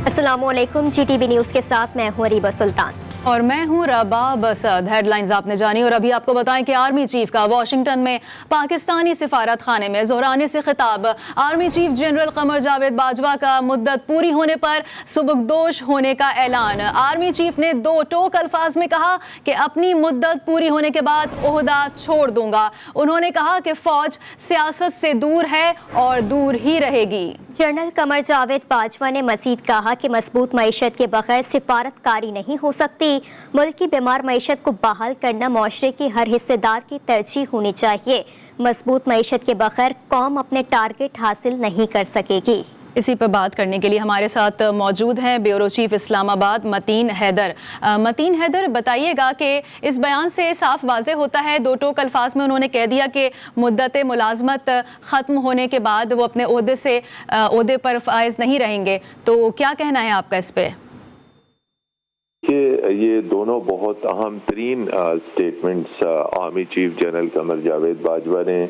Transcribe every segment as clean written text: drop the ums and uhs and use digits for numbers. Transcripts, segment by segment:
अस्सलामुअलैकुम, GTV news के साथ मैं हूँ अरीबा सुल्तान और मैं हूँ रबाब असद। हेडलाइंस आपने जानी और अभी आपको बताएं कि आर्मी चीफ का वाशिंगटन में पाकिस्तानी सिफारत खाने में ज़ोरानी से खिताब। Army chief general Qamar Javed Bajwa का मुद्दत पूरी होने पर सुबकदोश होने का ऐलान। आर्मी चीफ ने दो टोक अल्फाज में कहा कि अपनी मुद्दत पूरी होने के बाद ओहदा छोड़ दूंगा। उन्होंने कहा कि फौज सियासत से दूर है और दूर ही रहेगी। जनरल कमर जावेद बाजवा ने मजीद कहा कि मजबूत मईशत के बगैर सिफारतकारी नहीं हो सकती। मुल्क की बीमार मईशत को बहाल करना मुआशरे के हर हिस्सेदार की तरजीह होनी चाहिए। मजबूत मईशत के बगैर कौम अपने टारगेट हासिल नहीं कर सकेगी। इसी पर बात करने के लिए हमारे साथ मौजूद हैं ब्यूरो चीफ इस्लामाबाद मतीन हैदर। मतीन हैदर, बताइएगा कि इस बयान से साफ वाज़ेह होता है, दो टोक अल्फाज में उन्होंने कह दिया कि मुद्दत मुलाजमत ख़त्म होने के बाद वो अपने ओहदे पर फाइज नहीं रहेंगे, तो क्या कहना है आपका इस पर? कि ये दोनों बहुत अहम तरीन statements army chief general Qamar Javed Bajwa ने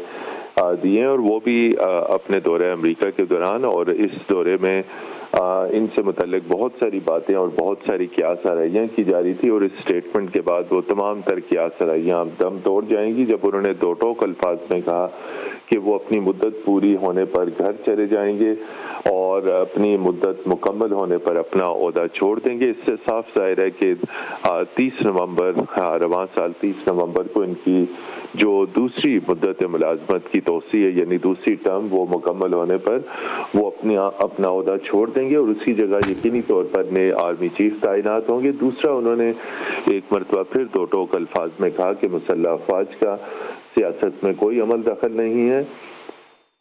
दिए और वो भी अपने दौरे अमेरिका के दौरान, और इस दौरे में इनसे मुतल्लिक बहुत सारी बातें और बहुत सारी क़यास आराइयाँ की जा रही थी, और इस स्टेटमेंट के बाद वो तमाम तर क़यास आराइयाँ दम तोड़ जाएंगी जब उन्होंने दो टोक अल्फाज में कहा कि वो अपनी मुद्दत पूरी होने पर घर चले जाएंगे और अपनी मुद्दत मुकम्मल होने पर अपना ओहदा छोड़ देंगे। इससे साफ जाहिर है कि 30 नवंबर रवां साल 30 नवंबर को इनकी जो दूसरी मुद्दत मुलाजमत की तोसी है, यानी दूसरी टर्म, वो मुकम्मल होने पर वो अपना ओहदा छोड़ देंगे और उसी जगह यकीनी तौर पर नए आर्मी चीफ तैनात होंगे। दूसरा, उन्होंने एक मरतबा फिर दो टोक अल्फाज में कहा कि मुसल्लह अफवाज का सियासत में कोई अमल दखल नहीं है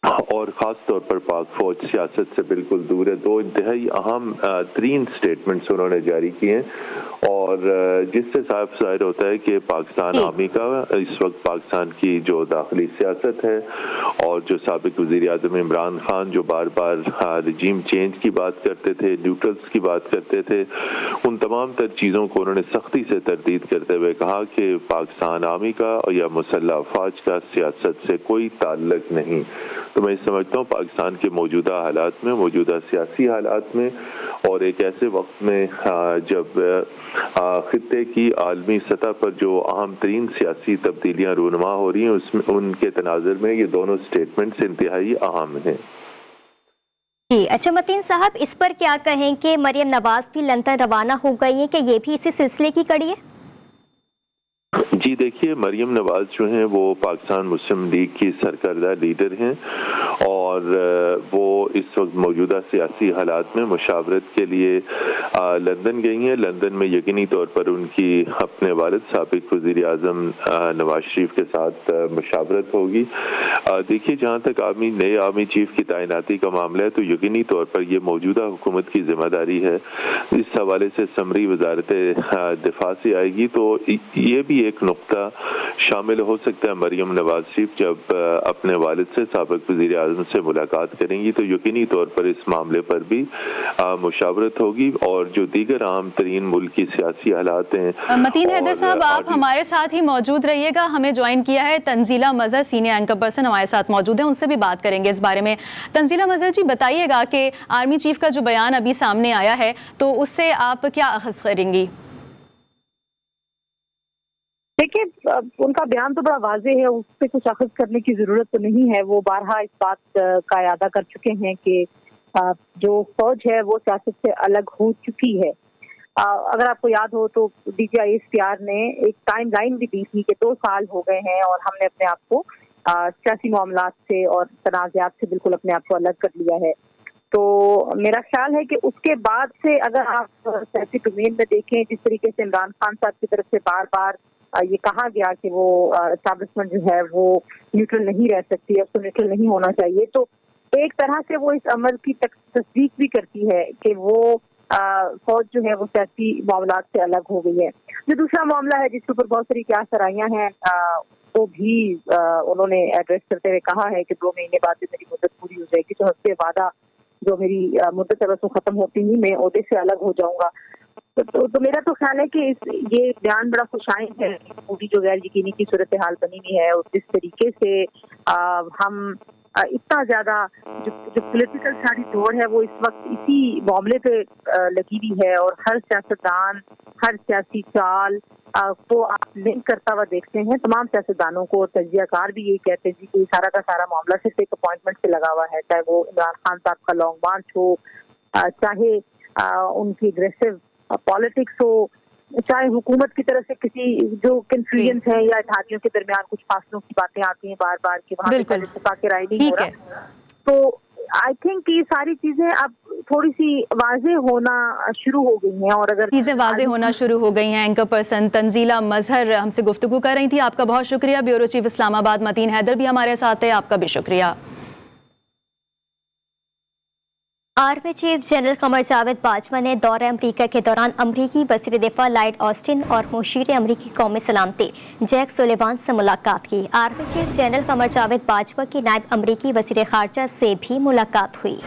और ख़ास तौर पर पाक फौज सियासत से बिल्कुल दूर है। दो इंतहाई अहम तरीन स्टेटमेंट्स उन्होंने जारी किए और जिससे साफ ज़ाहिर होता है कि पाकिस्तान आर्मी का इस वक्त पाकिस्तान की जो दाखिली सियासत है और जो साबिक वज़ीर आज़म इमरान खान जो बार बार रजीम चेंज की बात करते थे, न्यूट्रल्स की बात करते थे, उन तमाम तर चीज़ों को उन्होंने सख्ती से तरदीद करते हुए कहा कि पाकिस्तान आर्मी का या मुसल्लह अफवाज का सियासत से कोई ताल्लुक नहीं। तो मैं समझता हूँ पाकिस्तान के मौजूदा हालात में, मौजूदा सियासी हालात में और एक ऐसे वक्त में जब खित्ते की आलमी सतह पर जो अहम तरीन सियासी तब्दीलियाँ रूनुमा हो रही हैं, उसमें उनके तनाज़ुर में ये दोनों स्टेटमेंट्स इंतहाई अहम हैं। जी अच्छा मतीन साहब, इस पर क्या कहें कि मरियम नवाज भी लंदन रवाना हो गई हैं, कि ये भी इसी सिलसिले की कड़ी है? जी देखिए, मरियम नवाज जो हैं वो पाकिस्तान मुस्लिम लीग की सरकर्दा लीडर हैं और वो इस वक्त मौजूदा सियासी हालात में मुशावरत के लिए लंदन गई हैं। लंदन में यकीनी तौर पर उनकी अपने वालिद साबिक वज़ीर आज़म नवाज शरीफ के साथ मुशावरत होगी। देखिए, जहाँ तक नए आर्मी चीफ की तैनाती का मामला है तो यकीनी तौर पर ये मौजूदा हुकूमत की जिम्मेदारी है। इस हवाले से समरी वजारत दिफा से आएगी, तो ये भी एक नुक्ता शामिल हो सकता है। मरियम नवाज शरीफ जब अपने वालिद से साबिक वज़ीर आज़म से मुलाकात करेंगी तो यकीनी तौर पर इस मामले पर भी मुशावरत होगी और जो दीगर अहम तरीन मुल्क की सियासी हालात हैं। मतीन हैदर साहब, आप हमारे साथ ही मौजूद रहिएगा। हमें ज्वाइन किया है तंजीला मजहर, सीनियर एंकर पर्सन हमारे साथ मौजूद है, उनसे भी बात करेंगे इस बारे में। तंजीला मजहर जी, बताइएगा कि आर्मी चीफ का जो बयान अभी सामने आया है तो उससे आप क्या अखज़ करेंगी? देखिए, उनका बयान तो बड़ा वाज़ेह है, उससे कुछ अखज़ करने की ज़रूरत तो नहीं है। वो बारहा इस बात का इरादा कर चुके हैं कि जो फौज है वो सियासत से अलग हो चुकी है। अगर आपको याद हो तो DGI इश्तियार ने एक टाइम लाइन भी दी थी कि 2 साल हो गए हैं और हमने अपने आप को सियासी मामलात से और तनाज़ात से बिल्कुल अपने आप को अलग कर लिया है। तो मेरा ख्याल है कि उसके बाद से अगर आप सियासी डोमेन में देखें, जिस तरीके से इमरान खान साहब की तरफ से बार बार ये कहा गया कि वो एस्टैब्लिशमेंट जो है वो न्यूट्रल नहीं रह सकती, अब तो न्यूट्रल नहीं होना चाहिए, तो एक तरह से वो इस अमल की तस्दीक भी करती है कि वो फौज जो है वो सियासी मामलात से अलग हो गई है। जो दूसरा मामला है जिसके ऊपर बहुत सारी क्या सराहियां हैं, वो भी उन्होंने एड्रेस करते हुए कहा है कि 2 महीने बाद मेरी मुद्दत पूरी हो जाएगी तो उसके वादा जो मेरी मुद्दत है वो खत्म होती ही मैं ओहदे से अलग हो जाऊंगा। तो मेरा तो ख्याल है कि ये बयान बड़ा खुशाइन है। पूरी जो गैर यकीनी की सूरत हाल बनी हुई है और जिस तरीके से हम इतना ज्यादा जो पॉलिटिकल सारी दौड़ है वो इस वक्त इसी मामले पे लगी हुई है और हर सियासतदान, हर सियासी चाल को आप लिंक करता हुआ देखते हैं। तमाम सियासतदानों को और तजियाकार भी यही कहते हैं कि सारा का सारा मामला सिर्फ एक अपॉइंटमेंट से लगा हुआ है, चाहे वो इमरान खान साहब का लॉन्ग मार्च हो, चाहे उनकी एग्रेसिव पॉलिटिक्स हो, चाहे हुकूमत की तरफ से किसी जो कंफ्यूजन है या इत्तेहादियों के दरमियान कुछ फासलों की बातें आती हैं बार बार कि वहाँ पे इत्तेफाक राय नहीं हो रहा। तो आई थिंक ये सारी चीजें अब थोड़ी सी वाज़ेह होना शुरू हो गई हैं और अगर चीज़ें वाज़ेह होना शुरू हो गई हैं। एंकर पर्सन तंजीला मजहर हमसे गुफ्तगू कर रही थी। आपका बहुत शुक्रिया। ब्यूरो चीफ इस्लामाबाद मतीन हैदर भी हमारे साथ है, आपका भी शुक्रिया। Army chief general Qamar Javed Bajwa ने दौरे अमरीका के दौरान अमरीकी वज़ीर दिफा लॉयड ऑस्टिन और मुशीर अमरीकी कौमी सलामती जैक सुलेवान से मुलाकात की। Army chief general Qamar Javed Bajwa की नायब अमरीकी वज़ीर ख़ारजा से भी मुलाकात हुई।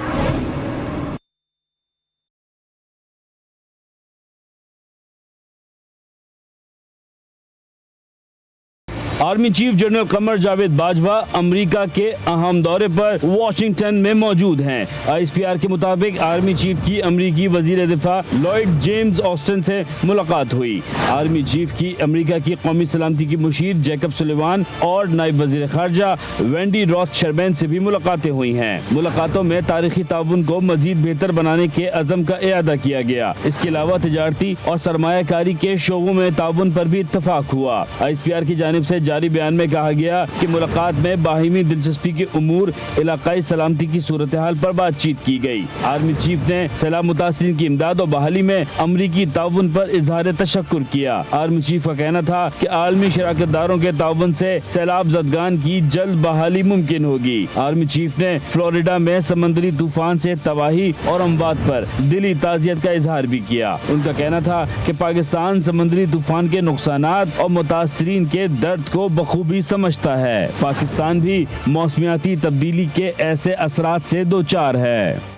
Army chief general Qamar Javed Bajwa America के अहम दौरे पर वाशिंगटन में मौजूद हैं। ISPR के मुताबिक आर्मी चीफ की अमेरिकी वजीर दिफा लॉयड जेम्स ऑस्टिन से मुलाकात हुई। आर्मी चीफ की अमेरिका की कौमी सलामती की मुशीर जैकब सुलेवान और नायब वजीर खारजा वेंडी रॉथ शर्बैन से भी मुलाकातें हुई हैं। मुलाकातों में तारीखी ताउन को मजीद बेहतर बनाने के अज़म का इआदा किया गया। इसके अलावा तिजारती और सरमायाकारी के शोबों में ताउन पर भी इत्तफाक हुआ। ISPR की जानिब से जारी बयान में कहा गया कि मुलाकात में बाहिमी दिलचस्पी के उमूर, इलाकाई सलामती की सूरत हाल पर बातचीत की गई। आर्मी चीफ ने सैलाब मुतासरीन की इमदाद और बहाली में अमरीकी ताउन पर इजहार तशक्कुर किया। आर्मी चीफ का कहना था कि आलमी शराकतदारों के ताउन से सैलाब ज़दगान की जल्द बहाली मुमकिन होगी। आर्मी चीफ ने फ्लोरिडा में समंदरी तूफान से तबाही और अमवात पर दिली ताज़ियत का इजहार भी किया। उनका कहना था कि पाकिस्तान समंदरी तूफान के नुकसानात और मुतासरीन के दर्द को बखूबी समझता है। पाकिस्तान भी मौसमियाती तब्दीली के ऐसे असरात से दो चार है।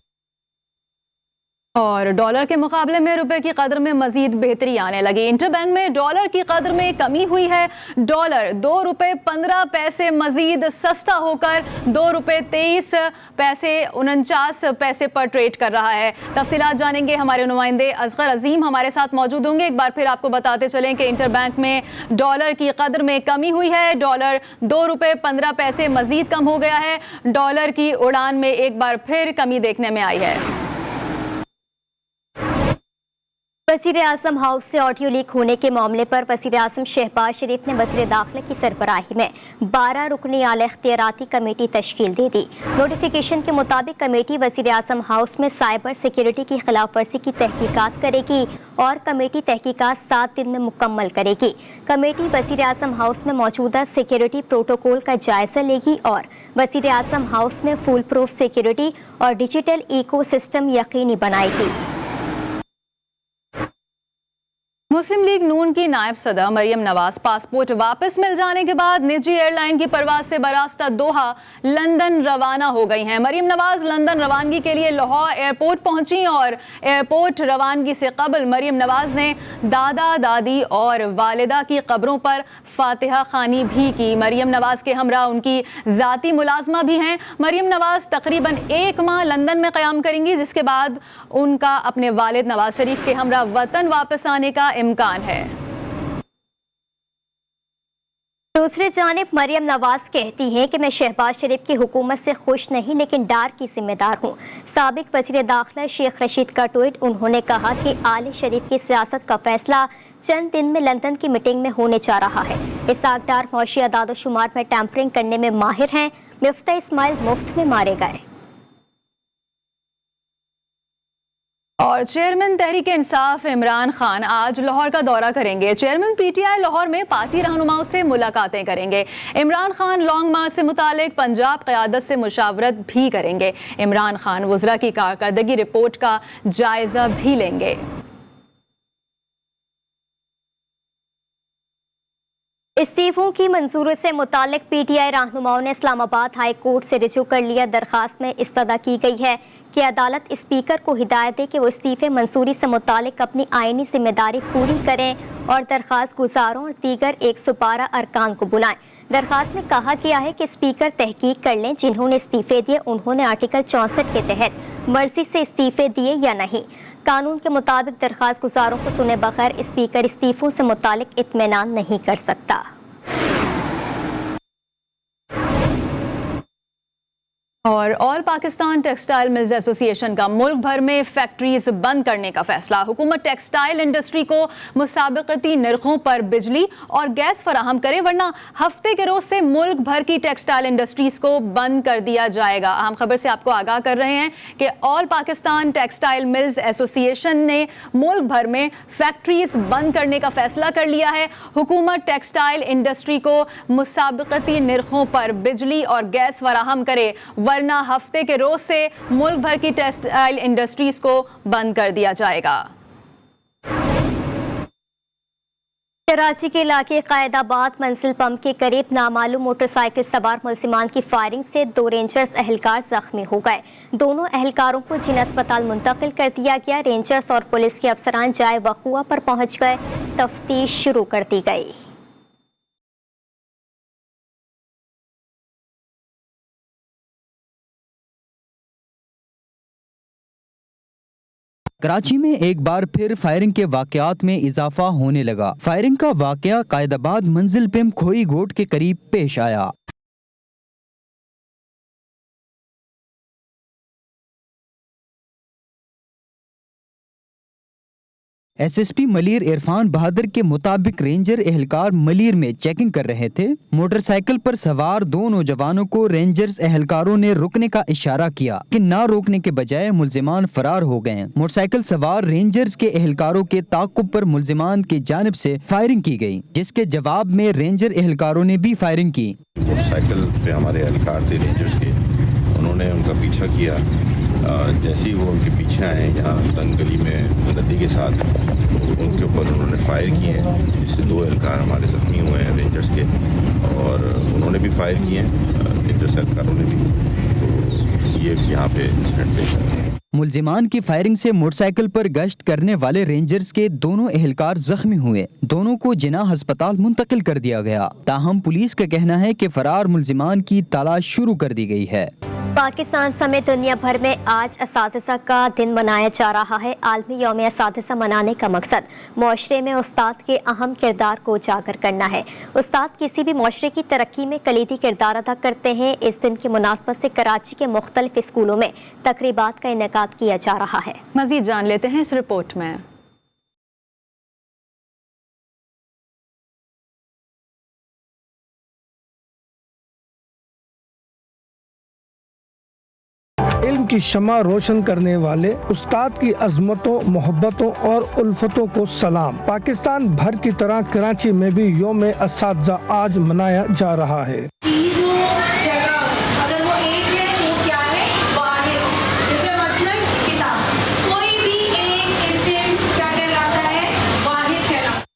और डॉलर के मुकाबले में रुपए की कदर में मजीद बेहतरी आने लगी। इंटरबैंक में डॉलर की कदर में कमी हुई है। डॉलर 2 रुपए 15 पैसे मजीद सस्ता होकर 2 रुपए 23 पैसे 49 पैसे पर ट्रेड कर रहा है। तफसीलात जानेंगे, हमारे नुमाइंदे असगर अजीम हमारे साथ मौजूद होंगे। एक बार फिर आपको बताते चलें कि इंटरबैंक में डॉलर की कदर में कमी हुई है। डॉलर 2 रुपए 15 पैसे मजीद कम हो गया है। डॉलर की उड़ान में एक बार फिर कमी देखने में आई है। वज़ीर आज़म हाउस से ऑडियो लीक होने के मामले पर वज़ीर आज़म शहबाज शरीफ ने वज़ीर दाखिला की सरबराही में 12 रुकनी आला इख्तियाराती कमेटी तश्कील दे दी। नोटिफिकेशन के मुताबिक कमेटी वज़ीर आज़म हाउस में साइबर सिक्योरिटी की खिलाफ वर्जी की तहकीकात करेगी और कमेटी तहकीकात 7 दिन में मुकम्मल करेगी। कमेटी वज़ीर आज़म हाउस में मौजूदा सिक्योरिटी प्रोटोकॉल का जायजा लेगी और वज़ीर आज़म हाउस में फुल प्रूफ सिक्योरिटी और डिजिटल इको सिस्टम यकीनी बनाएगी। मुस्लिम लीग नून की नायब सदर मरियम नवाज पासपोर्ट वापस मिल जाने के बाद निजी एयरलाइन की परवाज से बरास्ता दोहा लंदन रवाना हो गई हैं। मरियम नवाज लंदन रवानगी के लिए लाहौर एयरपोर्ट पहुंची और एयरपोर्ट रवानगी से कबल मरियम नवाज ने दादा दादी और वालिदा की कब्रों पर फातिहा खानी भी की। मरियम नवाज के हमरा उनकी ज़ाती मुलाजमा भी हैं। मरियम नवाज तकरीबन 1 माह लंदन में क़याम करेंगी, जिसके बाद उनका अपने वालिद नवाज शरीफ के हमरा वतन वापस आने का इम्कान है। दूसरी जानिब मरियम नवाज कहती हैं कि मैं शहबाज शरीफ की हुकूमत से खुश नहीं लेकिन डार की जिम्मेदार हूँ। साबिक वज़ीर दाखिला शेख रशीद का ट्वीट, उन्होंने कहा कि आले शरीफ की सियासत का फैसला चंद दिन में लंदन की मीटिंग में होने जा रहा है। इसाक डार मौशी अदाद शुमार में टैंपरिंग करने में माहिर हैं। मिफ्ता इस्माइल मुफ्त में मारे गए। और चेयरमैन तहरीक इंसाफ इमरान खान आज लाहौर का दौरा करेंगे। चेयरमैन PTI लाहौर में पार्टी रहनुमाओं से मुलाकातें करेंगे। इमरान खान लॉन्ग मार्च से मुतालिक पंजाब क़यादत से मुशावरत भी करेंगे। इमरान खान वज़रा की कारकर्दगी रिपोर्ट का जायजा भी लेंगे। इस्तीफों की मंजूरी से मुतालिक PTI रहनुमाओं ने इस्लामाबाद हाई कोर्ट से रिजू कर लिया। दरखास्त में इस्तदा की गई है कि अदालत स्पीकर को हिदायत दे कि वो इस्तीफे मंजूरी से मुतालिक अपनी आईनी जिम्मेदारी पूरी करें और दरखास्त गुजारों और दीगर 112 अरकान को बुलाएं। درخواست میں کہا گیا ہے کہ اسپیکر تحقیق کر لیں جنہوں نے استعفے دیے انہوں نے آرٹیکل 64 کے تحت مرضی سے استعفے دیے یا نہیں۔ قانون کے مطابق درخواست گزاروں کو سنے بغیر اسپیکر استعفوں سے متعلق اطمینان نہیں کر سکتا۔ اور آل پاکستان ٹیکسٹائل ملز ایسوسی ایشن کا ملک بھر میں فیکٹریز بند کرنے کا فیصلہ۔ حکومت ٹیکسٹائل انڈسٹری کو مسابقتی نرخوں پر بجلی اور گیس فراہم کرے ورنہ ہفتے کے روز سے ملک بھر کی ٹیکسٹائل انڈسٹریز کو بند کر دیا جائے گا۔ اہم خبر سے آپ کو آگاہ کر رہے ہیں کہ آل پاکستان ٹیکسٹائل ملز ایسوسی ایشن نے ملک بھر میں فیکٹریز بند کرنے کا فیصلہ کر لیا ہے۔ حکومت ٹیکسٹائل انڈسٹری کو مسابقتی نرخوں پر بجلی اور گیس فراہم کرے ورنہ ہفتے کے روز سے ملک بھر کی ٹیکسٹائل انڈسٹریز کو بند کر دیا جائے گا۔ کراچی کے علاقے قائد آباد منزل پمپ کے قریب نامعلوم موٹر سائیکل سوار ملزمان کی فائرنگ سے 2 رینجرز اہلکار زخمی ہو گئے۔ دونوں اہلکاروں کو جن اسپتال منتقل کر دیا گیا۔ رینجرز اور پولیس کے افسران جائے وقوع پر پہنچ گئے، تفتیش شروع کر دی گئی۔ کراچی میں ایک بار پھر فائرنگ کے واقعات میں اضافہ ہونے لگا۔ فائرنگ کا واقعہ قائد آباد منزل پمپ کھوئی گوٹ کے قریب پیش آیا۔ S S P Malir Irfan Bahadur کے مطابق رینجر اہلکار ملیر میں چیکنگ کر رہے تھے۔ موٹر سائیکل پر سوار 2 نوجوانوں کو رینجرز اہلکاروں نے رکنے کا اشارہ کیا کہ نہ روکنے کے بجائے ملزمان فرار ہو گئے۔ موٹر سائیکل سوار رینجرز کے اہلکاروں کے تعاقب پر ملزمان کی جانب سے فائرنگ کی گئی، جس کے جواب میں رینجر اہلکاروں نے بھی فائرنگ کی۔ موٹر سائیکل پہ ہمارے اہلکار تھے رینجرز کے، انہوں نے ان کا پیچھا کیا۔ جیسے ہی وہ ان کے پیچھے آئے یہاں تنگ گلی میں ندی کے ساتھ، ان کے اوپر انہوں نے فائر کیے ہیں، جس سے 2 اہلکار ہمارے زخمی ہوئے ہیں رینجرز کے، اور انہوں نے بھی فائر کیے ہیں رینجرز اہلکاروں نے بھی۔ تو یہ یہاں پہ انسیڈنٹ پیش آیا۔ ملزمان کی فائرنگ سے موٹر سائیکل پر گشت کرنے والے رینجرز کے 2 اہلکار زخمی ہوئے۔ دونوں کو جناح ہسپتال منتقل کر دیا گیا۔ تاہم پولیس کا کہنا ہے کہ فرار ملزمان کی تلاش شروع کر دی گئی ہے۔ پاکستان سمیت دنیا بھر میں آج اساتذہ کا دن منایا جا رہا ہے۔ عالمی یوم اساتذہ منانے کا مقصد معاشرے میں استاد کے اہم کردار کو اجاگر کرنا ہے۔ استاد کسی بھی معاشرے کی ترقی میں کلیدی کردار ادا کرتے ہیں۔ اس دن کی مناسبت سے کراچی کے مختلف اسکولوں میں تقریبات کا انعقاد کیا جا رہا ہے۔ مزید جان لیتے ہیں اس رپورٹ میں۔ علم کی شمع روشن کرنے والے استاد کی عظمتوں، محبتوں اور الفتوں کو سلام۔ پاکستان بھر کی طرح کراچی میں بھی یوم اساتذہ آج منایا جا رہا ہے۔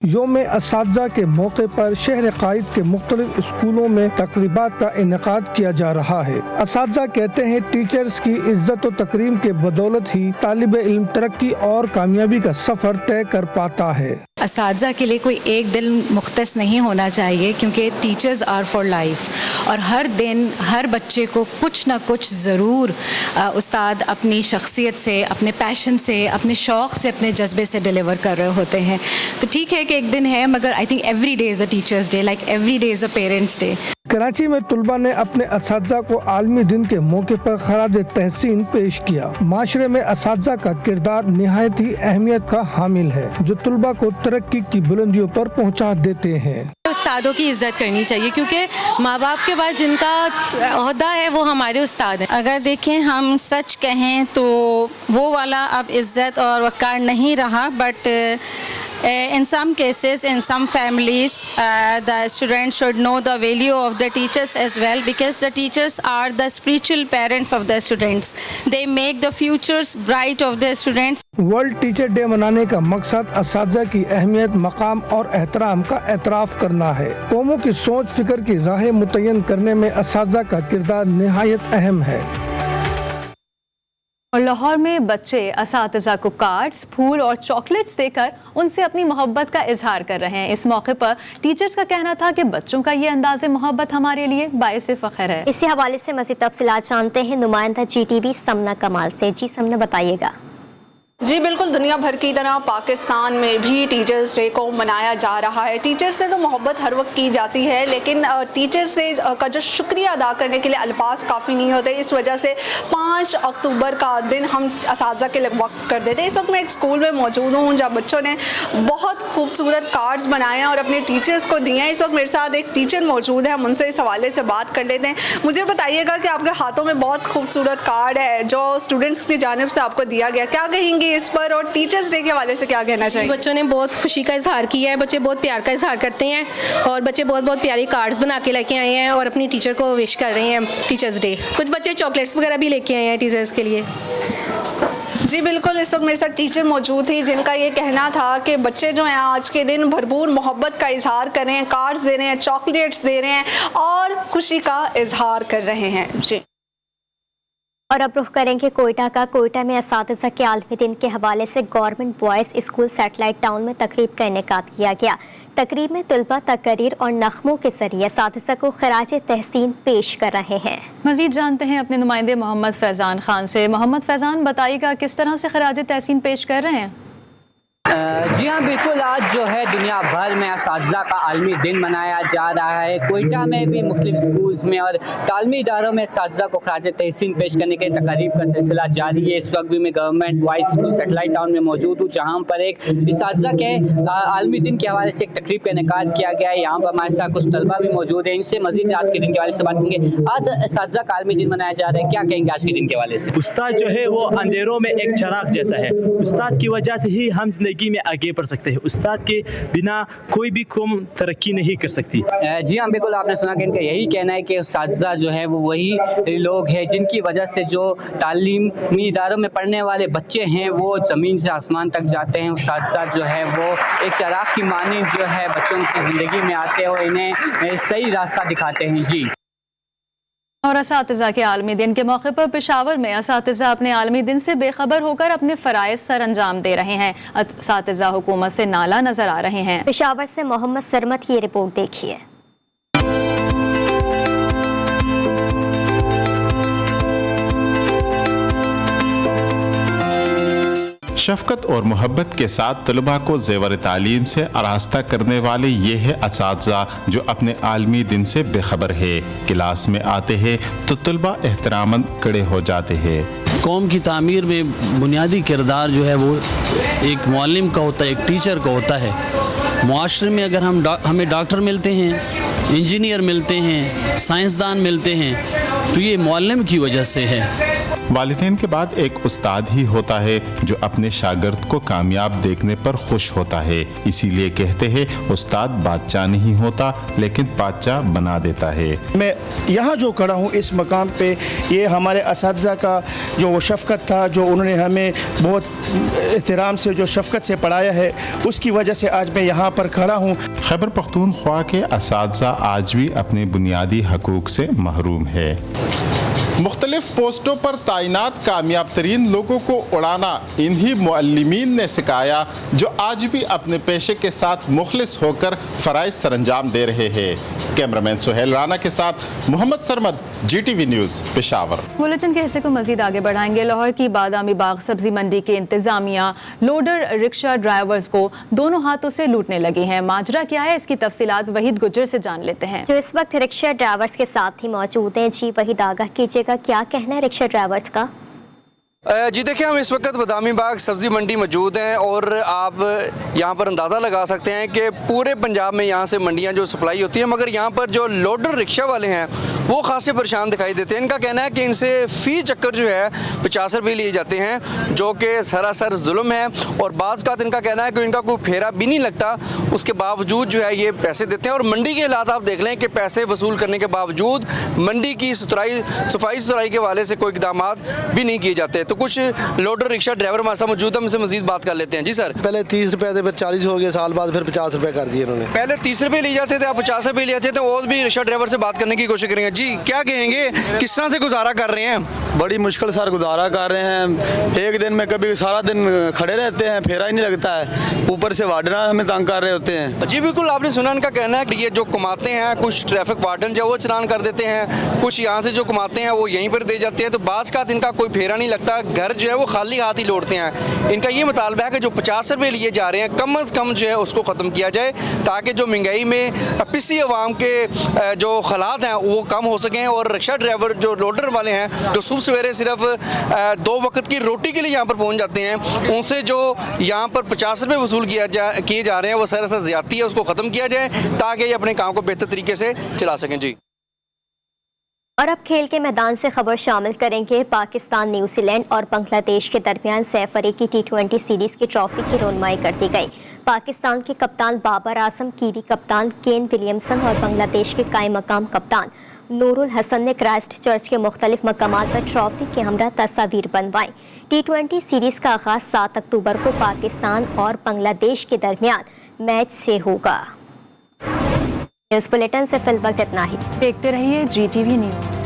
یوم اساتذہ کے موقع پر شہر قائد کے مختلف اسکولوں میں تقریبات کا انعقاد کیا جا رہا ہے۔ اساتذہ کہتے ہیں ٹیچرز کی عزت و تکریم کے بدولت ہی طالب علم ترقی اور کامیابی کا سفر طے کر پاتا ہے۔ اساتذہ کے لیے کوئی ایک دن مختص نہیں ہونا چاہیے، کیونکہ ٹیچرز آر فار لائف، اور ہر دن ہر بچے کو کچھ نہ کچھ ضرور استاد اپنی شخصیت سے، اپنے پیشن سے، اپنے شوق سے، اپنے جذبے سے ڈیلیور کر رہے ہوتے ہیں۔ تو ٹھیک ہے کہ ایک دن ہے، مگر I think every day is a teachers day, like every day is a parents day. Karachi میں طلباء نے اپنے اساتذہ کو عالمی دن کے موقع پر خراج تحسین پیش کیا۔ معاشرے میں اساتذہ کا کردار نہایت ہی اہمیت کا حامل ہے، جو طلباء کو ترقی کی بلندیوں پر پہنچا دیتے ہیں۔ استادوں کی عزت کرنی چاہیے، کیونکہ ماں باپ کے بعد جن کا عہدہ ہے وہ ہمارے استاد ہیں۔ اگر دیکھیں ہم سچ کہیں تو وہ والا اب عزت اور وقار نہیں رہا، but in some cases, in some families, the students should know the value of the teachers as well, because the teachers are the spiritual parents of the students. They make the futures bright of the students. World teacher day منانے کا مقصد اساتذہ کی اہمیت، مقام اور احترام کا اعتراف کرنا ہے۔ قوموں کی سوچ فکر کی راہیں متعین کرنے میں اساتذہ کا کردار نہایت اہم ہے۔ और लाहौर में बच्चे असातिज़ा को कार्ड्स, फूल और चॉकलेट्स देकर उनसे अपनी मोहब्बत का इजहार कर रहे हैं। इस मौके पर टीचर्स का कहना था कि बच्चों का ये अंदाज़े मोहब्बत हमारे लिए बाइस फ़ख्र है। इसी हवाले से मज़ीद तफसीलात जानते हैं नुमाइंदा GTV समना कमाल से। जी समना, बताइएगा। जी बिल्कुल, दुनिया भर की तरह पाकिस्तान में भी टीचर्स डे को मनाया जा रहा है। टीचर्स से तो मोहब्बत हर वक्त की जाती है, लेकिन टीचर्स से का जो शुक्रिया अदा करने के लिए अल्फाज काफ़ी नहीं होते। इस वजह से 5 अक्टूबर का दिन हम असातिज़ा के लिए वक्फ कर देते हैं। इस वक्त मैं एक स्कूल में मौजूद हूँ जहाँ बच्चों ने बहुत खूबसूरत कार्ड्स बनाए हैं और अपने टीचर्स को दिए हैं। इस वक्त मेरे साथ एक टीचर मौजूद है, हम उनसे इस हवाले से बात कर लेते हैं। मुझे बताइएगा कि आपके हाथों में बहुत खूबसूरत कार्ड है जो स्टूडेंट्स की जानिब से आपको दिया गया, क्या कहेंगे इस पर और टीचर्स डे के हवाले से क्या कहना चाहिए? बच्चों ने बहुत खुशी का इजहार किया है, बच्चे बहुत प्यार का इजहार करते हैं और बच्चे बहुत बहुत प्यारी कार्ड्स बना के लेके आए हैं और अपनी टीचर को विश कर रहे हैं टीचर्स डे। कुछ बच्चे चॉकलेट्स वगैरह भी लेके आए हैं टीचर्स के लिए। जी बिल्कुल, इस वक्त मेरे साथ टीचर मौजूद थी जिनका ये कहना था कि बच्चे जो हैं आज के दिन भरपूर मोहब्बत का इजहार कर रहे हैं, कार्ड्स दे रहे हैं, चॉकलेट्स दे रहे हैं और खुशी का इजहार कर रहे हैं। जी, और अब रुख करेंगे कोयटा का। कोयटा में असातिज़ा के आलमी दिन के हवाले से government boys school satellite town में तकरीब का इनेकाद किया गया। तकरीब में तलबा तकरीर और नग़मों के जरिए असातिज़ा को खराज तहसीन पेश कर रहे हैं। मज़ीद जानते हैं अपने नुमाइंदे मोहम्मद फैज़ान खान से। मोहम्मद फैज़ान, बताइएगा किस तरह से खराज तहसीन पेश कर रहे हैं? जी हाँ बिल्कुल, आज जो है दुनिया भर में असातिज़ा का आलमी दिन मनाया जा रहा है। कोयटा में भी मुख्तलिफ स्कूल्स में और तालीमी इदारों में असातिज़ा को खराज तहसीन पेश करने के तकरीब का सिलसिला जारी है। इस वक्त भी मैं government boys school satellite town में मौजूद हूँ जहाँ पर एक असातिज़ा के आलमी दिन के हवाले से एक तकरीब का इनेकाद किया गया है। यहाँ पर हमारे साथ कुछ तलबा भी मौजूद हैं, इनसे मज़ीद आज के दिन के हवाले से बात करेंगे। आज असातिज़ा का आलमी दिन मनाया जा रहा है, क्या कहेंगे आज के दिन के हवाले से? उस्ताद जो है वो अंधेरों में एक चिराग जैसा है। उस्ताद की वजह से ही हम जिंदगी में आगे बढ़ सकते हैं। उस्ताद के बिना कोई भी कौम तरक्की नहीं कर सकती। जी हाँ बिल्कुल, आपने सुना कि इनका यही कहना है कि उस्ताद जो है वो वही लोग हैं जिनकी वजह से जो तालीमी इदारों में पढ़ने वाले बच्चे हैं वो ज़मीन से आसमान तक जाते हैं। उस्ताद जो है वो एक चिराग की मानिंद जो है बच्चों की ज़िंदगी में आते हैं और इन्हें सही रास्ता दिखाते हैं। जी, और असातिज़ा के आलमी दिन के मौके पर पेशावर में असातिज़ा अपने आलमी दिन से बेखबर होकर अपने फ़राइज़ सर अंजाम दे रहे हैं। असातिज़ा हुकूमत से नाला नजर आ रहे हैं। पेशावर से मोहम्मद सरमत की रिपोर्ट देखिए। शफ़क़त और मोहब्बत के साथ तलबा को ज़ेवर तालीम से आरास्ता करने वाले ये है असातिज़ा जो अपने आलमी दिन से बेखबर है। क्लास में आते हैं तो तलबा एहतरामन खड़े हो जाते हैं। कौम की तामीर में बुनियादी किरदार जो है वो एक मुअल्लिम का होता है, एक टीचर का होता है। मुआशरे में अगर हमें डॉक्टर मिलते हैं, इंजीनियर मिलते हैं, साइंसदान मिलते हैं तो ये मुअल्लिम की वजह से है। वालिदैन के बाद एक उस्ताद ही होता है जो अपने शागिर्द को कामयाब देखने पर खुश होता है। इसीलिए कहते हैं उस्ताद बादशाह नहीं होता लेकिन बादशाह बना देता है। मैं यहाँ जो खड़ा हूँ इस मकाम पे, ये हमारे असातिज़ा का जो वो शफ़क़त था, जो उन्होंने हमें बहुत एहतराम से जो शफ़क़त से पढ़ाया है, उसकी वजह से आज मैं यहाँ पर खड़ा हूँ। खैबर पख्तूनख्वा के असातिज़ा आज भी अपने बुनियादी हकूक़ से महरूम है। मुख्तलिफ पोस्टों पर तैनात कामयाब तरीन लोगों को उड़ाना इन्हीं मुअल्लिमीन ने सिखाया जो आज भी अपने पेशे के साथ मुखलिस होकर फ़राइज़ सरंजाम दे रहे हैं। कैमरामैन सुहेल राना के साथ Mohammad Sarmad, GTV news, Peshawar. Bulletin के हिस्से को मजीद आगे बढ़ाएंगे। लाहौर की बादामी बाग सब्जी मंडी के इंतजामिया लोडर रिक्शा ड्राइवर्स को दोनों हाथों से लूटने लगे हैं। माजरा क्या है, इसकी तफसीलात वहीद गुजर से जान लेते हैं जो इस वक्त रिक्शा ड्राइवर्स के साथ ही मौजूद हैं। जी वहीद, आगाह कीजिएगा, क्या कहना है रिक्शा ड्राइवर्स का? जी देखिए, हम इस वक्त बादामी बाग सब्ज़ी मंडी मौजूद हैं और आप यहाँ पर अंदाज़ा लगा सकते हैं कि पूरे पंजाब में यहाँ से मंडियाँ जो सप्लाई होती हैं, मगर यहाँ पर जो लोडर रिक्शा वाले हैं वो खासे परेशान दिखाई देते हैं। इनका कहना है कि इनसे फ़ी चक्कर जो है 50 रुपये लिए जाते हैं जो कि सरासर जुल्म है और बाज़ का इनका कहना है कि इनका कोई फेरा भी नहीं लगता, उसके बावजूद जो है ये पैसे देते हैं। और मंडी के हालात आप देख लें कि पैसे वसूल करने के बावजूद मंडी की सफाई सुथराई के वाले से कोई इक़दाम भी नहीं किए जाते। तो कुछ लोडर रिक्शा ड्राइवर हमारे साथ मौजूद है, हमसे मजीद बात कर लेते हैं। जी सर, पहले 30 रुपए थे, फिर 40 हो गए, साल बाद फिर 50 रुपए कर दिए इन्होंने। पहले 30 रुपये लिए जाते थे, आप 50 रुपये लिए जाते थे। और भी रिक्शा ड्राइवर से बात करने की कोशिश करेंगे। जी क्या कहेंगे, किस तरह से गुजारा कर रहे हैं? बड़ी मुश्किल सर गुजारा कर रहे हैं। एक दिन में कभी सारा दिन खड़े रहते हैं, फेरा ही नहीं लगता है, ऊपर से वार्डन हमें तंग कर रहे होते हैं। जी बिल्कुल, आपने सुना इनका कहना है कि ये जो कमाते हैं, कुछ ट्रैफिक वार्डन जो वो चलान कर देते हैं, कुछ यहाँ से जो कमाते हैं वो यहीं पर दे जाते हैं, तो बाज़ का इनका कोई फेरा नहीं लगता, घर जो है वो खाली हाथ ही लौटते हैं। इनका ये मुतालबा है कि जो 50 रुपये लिए जा रहे हैं कम अज़ कम जो है उसको ख़त्म किया जाए, ताकि जो महंगाई में पिसी अवाम के जो हालात हैं वो कम हो सकें, और रिक्शा ड्राइवर जो लोडर वाले हैं जो सुबह सवेरे सिर्फ 2 वक्त की रोटी के लिए यहाँ पर पहुँच जाते हैं, उनसे जो यहाँ पर 50 रुपये वसूल किए जा रहे हैं वो सरासर ज़्यादती है, उसको ख़त्म किया जाए ताकि ये अपने काम को बेहतर तरीके से चला सकें। जी और अब खेल के मैदान से खबर शामिल करेंगे। पाकिस्तान, न्यूजीलैंड और बांग्लादेश के दरमियान सैफ अली की T20 सीरीज की ट्रॉफी की रोनमाई कर दी गई। पाकिस्तान के कप्तान बाबर आजम, कीवी कप्तान केन विलियमसन और बांग्लादेश के कायम मकाम कप्तान नूरुल हसन ने क्राइस्ट चर्च के मुख्तलिफ मकामात पर ट्रॉफी के हमरा तस्वीर बनवाई। T20 सीरीज का आगाज 7 अक्टूबर को पाकिस्तान और बांग्लादेश के दरमियान मैच से होगा। न्यूज़ बुलेटिन से फिल वक्त इतना ही। देखते रहिए GTV न्यूज़।